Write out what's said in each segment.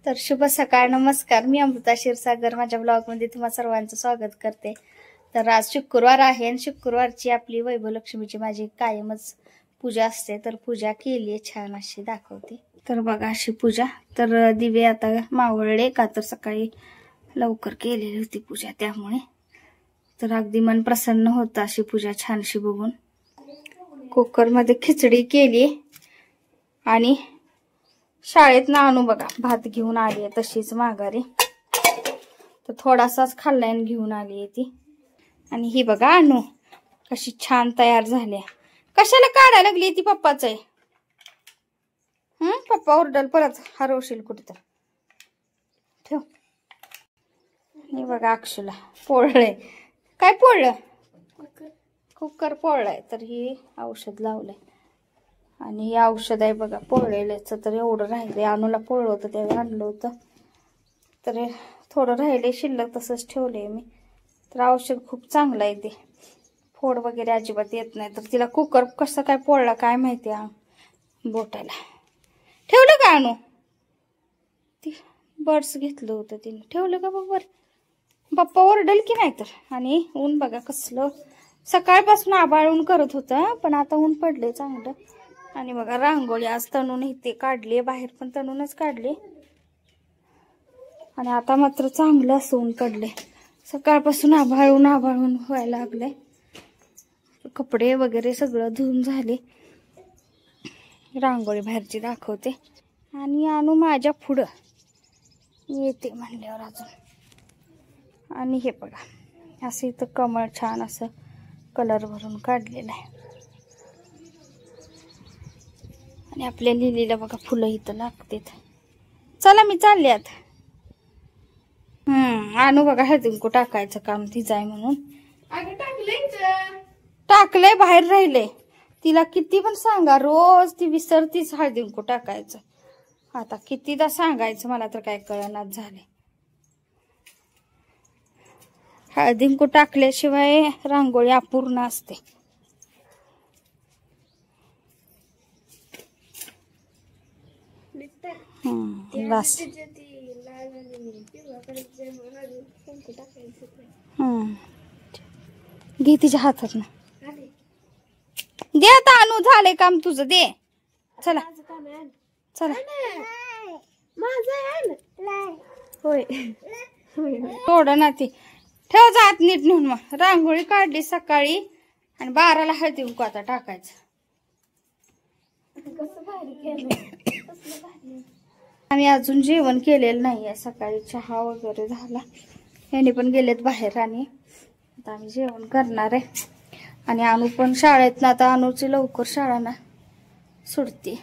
तर शुभ सकाळ, नमस्कार. मी अमृता क्षीरसागर माझ्या ब्लॉगमध्ये तुम्हा सर्वांचं स्वागत करते. तर आज शुक्रवार आहे आणि शुक्रवारची आपली वैभवलक्ष्मीची माझी कायमच पूजा असते. तर पूजा केली छान अशी दाखवते. तर बघा अशी पूजा. तर दिवे आता मावळले का तर सकाळी लवकर केलेली होती पूजा त्यामुळे. तर अगदी मन प्रसन्न होतं अशी पूजा छानशी बघून. कुकरमध्ये खिचडी केली आणि शाळेत ना आणू बघा भात घेऊन आली आहे तशीच माघारी. तर थोडासाच खाल्लाय आणि घेऊन आली आहे ती. आणि ही बघा आणू कशी छान तयार झाली. कशाला काढायला लागली ती? पप्पाच आहे. पप्पा ओरडल परत हरवशील कुठे तर. ठेव. हे बघा अक्षुला पोळलंय. काय पोळलं? कुकर पोळलाय. तर ही औषध लावलंय आणि हे औषध आहे बघा पोळलेलंच. तर एवढं राहिले. अनुला पोळलं होतं त्यावेळी आणलं होतं. तर थोडं राहिले शिल्लक तसंच ठेवलंय मी. तर औषध खूप चांगलं आहे ते. फोड वगैरे अजिबात येत नाही. तर तिला कुकर कसं काय पोळला काय माहिती बोटाला. ठेवलं का अनु? ती बर्ड्स घेतलं होतं तिने. ठेवलं का बरोबर? पप्पा ओरडल की नाही तर. आणि ऊन बघा कसलं सकाळपासून आबाळून करत होतं पण आता ऊन पडले चांगलं. आणि बघा रांगोळी आज तणून इथे काढली. बाहेर पण तणूनच काढली. आणि आता मात्र चांगलं असं ऊन पडले. सकाळपासून आभाळून व्हायला लागले. कपडे वगैरे सगळं धुवून झाले. रांगोळी बाहेरची दाखवते. आणि आणू माझ्या पुढं येते म्हणल्यावर अजून. आणि हे बघा असं इथं कमळ छान असं कलर भरून काढलेलं आहे. आणि आपल्या लिलीला बघा फुलं इथं लागतात. चला मी चालले आता. आणू बघा हळदी कुंकू टाकायचं काम तिचं आहे म्हणून. टाकलंय बाहेर राहिले. तिला किती पण सांगा रोज ती विसरतीच हळदी कुंकू टाकायचं. आता कितीदा सांगायचं मला तर काय कळनाच झाले. हळदी कुंकू टाकल्याशिवाय रांगोळी अपूर्ण असते. बस घे तिच्या हातात ना. दे आता आणू झाले काम तुझं. दे चला चला. होय थोडं ना ती ठेव जात नीट नेऊन. मग रांगोळी काढली सकाळी आणि 12ला हळदी कुंकू आता टाकायचं. आम्ही अजून जेवण केलेलं नाहीये. सकाळी चहा वगैरे झाला. याने पण गेलेत बाहेर आणि आता आम्ही जेवण करणार आहे. आणि अनु पण शाळेत ना आता अनुची लवकर शाळा ना सुटते.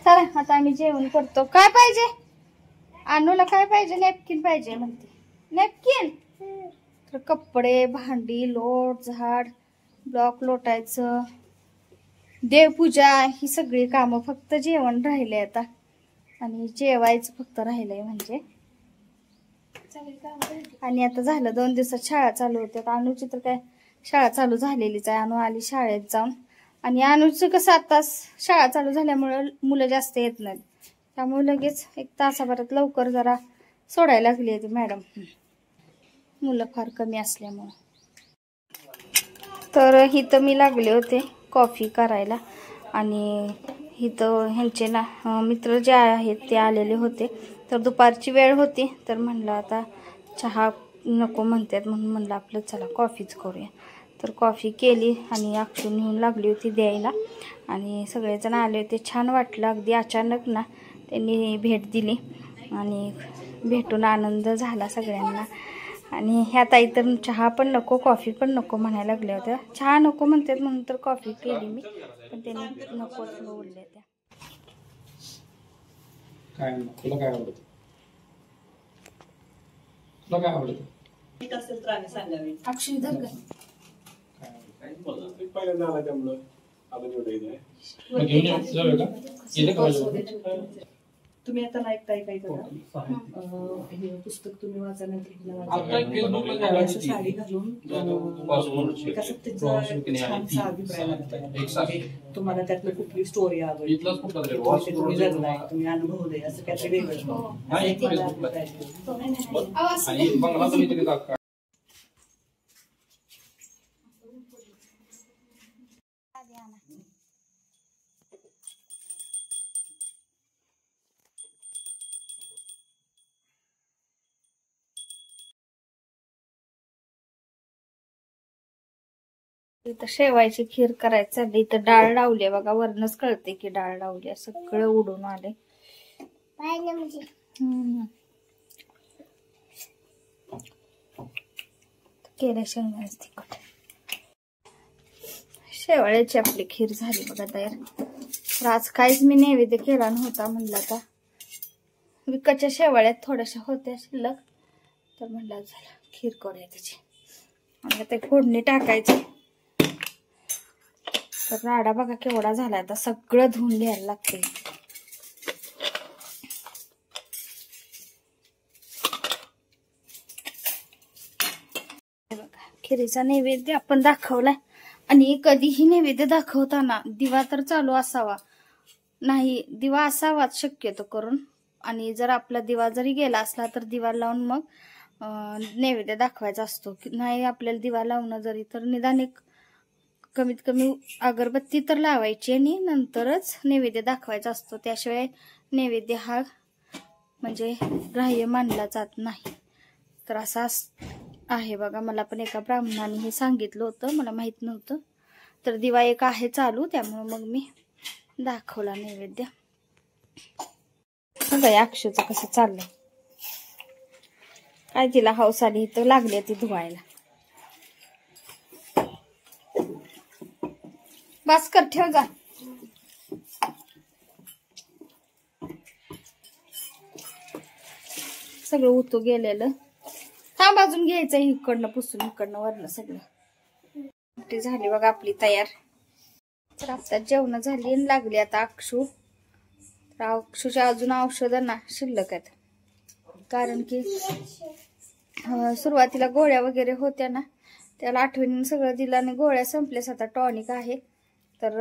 चला आता आम्ही जेवण करतो. काय पाहिजे अनुला? काय पाहिजे? नॅपकिन पाहिजे म्हणते. नॅपकिन. तर कपडे भांडी लोट झाड ब्लॉक लोटायचं देवपूजा ही सगळी कामं. फक्त जेवण राहिले आता आणि जेवायचं फक्त राहिलंय म्हणजे. आणि आता झालं 2 दिवसात शाळा चालू होते. अनुची तर काय शाळा चालू झालेलीच आहे. अनु आली शाळेत जाऊन. आणि अनुचं कसं आता शाळा चालू झाल्यामुळे मुलं जास्त येत नाहीत त्यामुळे लगेच 1 तासाभरात लवकर जरा सोडायला लागली होती मॅडम. मुलं फार कमी असल्यामुळे. तर इथं मी लागले होते कॉफी करायला. आणि इथं ह्यांचे ना मित्र जे आहेत ते आलेले होते. तर दुपारची वेळ होती. तर म्हणलं आता चहा नको म्हणतात म्हणून म्हणलं आपलं चला कॉफीच करूया. तर कॉफी केली आणि अक्षू नेऊन लागली होती द्यायला. आणि सगळेजण आले होते. छान वाटलं. अगदी अचानक ना त्यांनी भेट दिली आणि भेटून आनंद झाला सगळ्यांना. आणि ह्या ताई तर चहा पण नको कॉफी पण नको म्हणायला लागल्या होत्या. चहा नको म्हणतात म्हणून तर कॉफी केली मी. पण त्यांनी नकोच बोलल्या त्या. काय तुला काय आवडतं? तुला काय आवडतं? अक्षय धर काय पहिल्यांदा आला त्यामुळं आपण एवढं येते का? तुम्ही आता ऐकताय काय करा. हे पुस्तक तुम्ही वाचण्यानंतर साडी घालून छानसा अभिप्राय लागतो. तुम्हाला त्यातलं कुठली स्टोरी आवडली, इथलाच कुठला तरी तुम्ही जगलाय, तुम्ही अनुभवलंय, असं काहीतरी वेगळं. नाही, एक फेसबुकला आणि एक बंगला तुम्ही तिथे टाका. इथं शेवायची खीर करायची चालली. इथं डाळ लावली बघा, वरणच कळते की डाळ लावली. सगळं उडून आले. केले शेंगदाण्याचं तिखट. शेवाळ्याची आपली खीर झाली बघा तयार. तर आज काहीच मी नैवेद्य केला नव्हता. म्हणलं आता विकतच्या शेवाळ्यात थोड्याशा होत्या शिल्लक, तर म्हणलं झालं खीर करूया त्याची. आणि आता फोडणी टाकायची. तर राडा बघा केवढा झाला. आता सगळं धुवून घ्यायला लागते. बघा खिरीचा नैवेद्य आपण दाखवलाय. आणि कधीही नैवेद्य दाखवताना दिवा तर चालू असावा, नाही दिवा असावाच शक्यतो करून. आणि जर आपला दिवा जरी गेला असला तर दिवा लावून मग नैवेद्य दाखवायचा असतो. नाही आपल्याला दिवा लावणं जरी, तर निदान एक कमीत कमी अगरबत्ती तर लावायची आणि नंतरच नैवेद्य दाखवायचा असतो. त्याशिवाय नैवेद्य हा म्हणजे ग्राह्य मानला जात नाही. तर असा आहे बघा. मला पण एका ब्राह्मणाने हे सांगितलं होतं, मला माहित नव्हतं. तर दिवा एक आहे चालू, त्यामुळे मग मी दाखवला नैवेद्य. बघा या अक्षूचं कसं चाललंय. काय तिला हौस आली, इथं लागली ती धुवायला. बस कर, ठेव जा. सगळं उतू गेलेलं. थांब अजून घ्यायचं इकडनं पुसून, इकडनं वरनं सगळं. ती झाली बघा आपली तयार. तर आता जेवण झाली आणि लागली आता अक्षू. तर अक्षूच्या अजून औषधं ना शिल्लक आहेत. कारण की सुरुवातीला गोळ्या वगैरे होत्या ना, त्याला आठवणीने सगळं दिलं आणि गोळ्या संपल्यास आता टॉनिक आहे. तर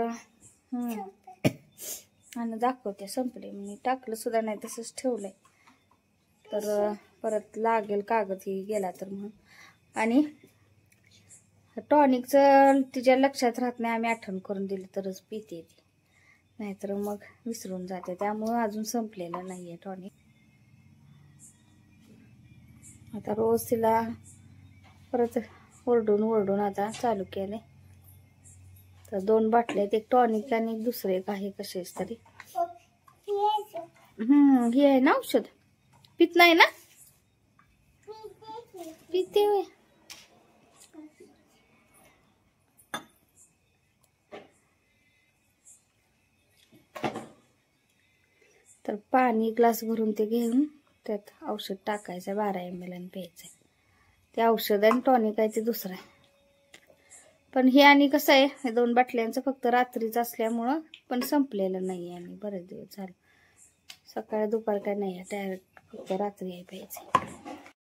आणि दाखवते संपले. मी टाकलं सुद्धा नाही, तसंच ठेवलंय. तर परत लागेल कागद ही गेला तर म्हणून. आणि टॉनिकचं तिच्या लक्षात राहत नाही, आम्ही आठवण करून दिली तरच पिते ती, नाहीतर मग विसरून जाते. त्यामुळं अजून संपलेलं नाहीये टॉनिक. आता रोज तिला परत ओरडून आता चालू केले. तर 2 बाटल्या आहेत, एक टॉनिक आणि दुसरे एक आहे कसेच तरी. हे आहे ना औषध. पित नाही ना, पिते होय. तर पाणी ग्लास भरून ते घेऊन त्यात औषध टाकायचं, 12 ml आणि प्यायचं. ते औषध आणि टॉनिक आहे ते दुसरं आहे. पण हे आणि कसं आहे, हे 2 बाटल्यांचं फक्त रात्रीच असल्यामुळं पण संपलेलं नाही. आणि बरेच दिवस झाले. सकाळी दुपार काय नाही, डायरेक्ट फक्त रात्री आहे प्यायचं.